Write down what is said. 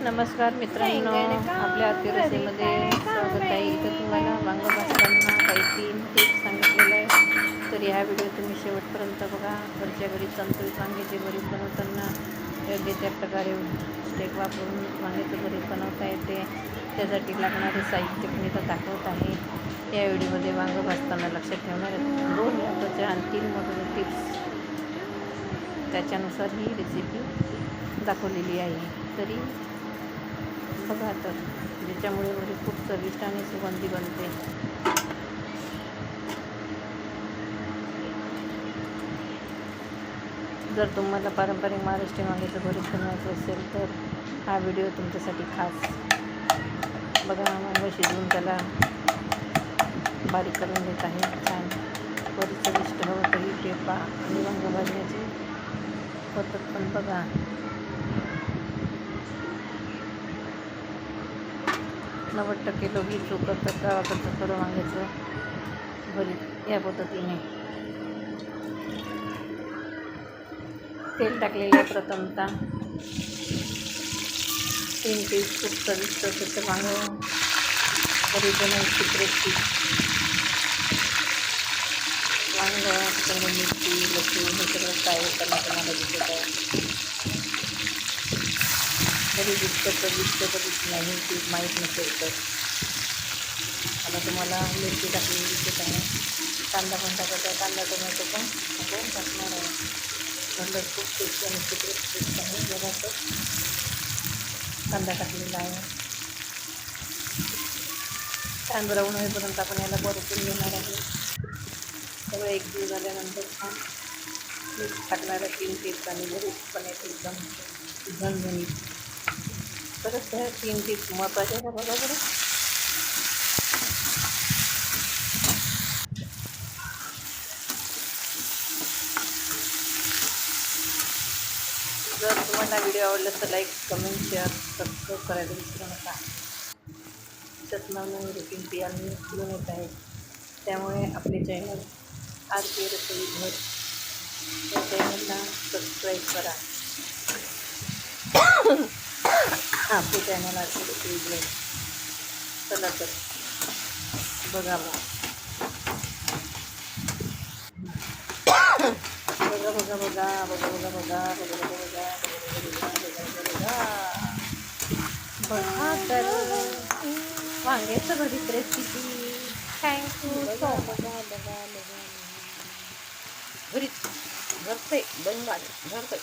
नमस्कार मित्रांनो, आपल्या आरती रसोईमध्ये स्वागत आहे. इथं तुम्हाला वांग भाजताना काही 3 टिप्स सांगितलेले आहे. तर ह्या व्हिडिओ तुम्ही शेवटपर्यंत बघा. घरच्या घरी संतुलित वांग्याचे भरीत बनवताना योग्य त्या प्रकारे स्टेप वापरून वांग्याचं भरीत बनवता येते. त्यासाठी लागणारे साहित्य पण इथं दाखवत आहे. या व्हिडिओमध्ये वांग भाजताना लक्षात ठेवणारे 2 महत्त्वाच्या आणि 3 महत्त्वाचे टिप्स, त्याच्यानुसार ही रेसिपी दाखवलेली आहे. तरी बघा, तर ज्याच्यामुळे वडी खूप चविष्ट आणि सुगंधी बनते. जर तुम्हाला पारंपरिक महाराष्ट्रीयन वांग्याचं भरीत बनवायचं असेल तर हा व्हिडिओ तुमच्यासाठी खास. बघा, वांग शिजवून त्याला बारीक करून घेत आहे. छान वरी चविष्ट हवं तरी टेपा आणि वांग भाजण्याची पद्धत पण बघा. 90% लोक ही चूक करतात. गावाकडचं खरं वांग्याचं भरीत या पद्धतीने. तेल टाकलेलं आहे प्रथमतः. 3 पीस खूप चविष्ट त्याचं वांग भरीत बनवायची रेसिपी. वांग, त्याच्यामध्ये मिरची, लसूण हे सगळं फ्राय होताना तुम्हाला दिसत आहे. जरी दिसतं चविष्ट कधीच नाही, ती माहीत नसेल तर. आता तुम्हाला मिरची टाकलेली दिसत आहे. कांदा पण टाकत आहे. कांदा टोमॅटो पण आपण टाकणार आहे. कलर खूप टेस्टी आणि सिक्रेट टेस्ट आहे. बघा, तर कांदा टाकलेला आहे. छान ब्राऊन होईपर्यंत आपण याला परतून घेणार आहे. सगळं एकजीव झाल्यानंतर छान टाकणाऱ्या 3 टिप्स आणि भरीत पण एकदम झणझणीत. तरच त्या 3 टिप्स महत्त्वाच्या आहे. बघा बरं, जर तुम्हाला व्हिडिओ आवडला तर लाईक, कमेंट, शेअर, सबस्क्राईब करायला विसरू नका. नवीन रेसिपी आम्ही घेऊन येत आहे, त्यामुळे आपले चॅनल आरती रसोई घर या चॅनलला सबस्क्राईब करा. आपले चॅनल आरती रसोई घर. चला तर बघा मग. बघा बघा बघा बघा बघा बघा बघा बघा बघा बघा तर वांग्याचं भरीत रेसिपी. Thank you so much. भरीत घरचे बनवाले घरचे.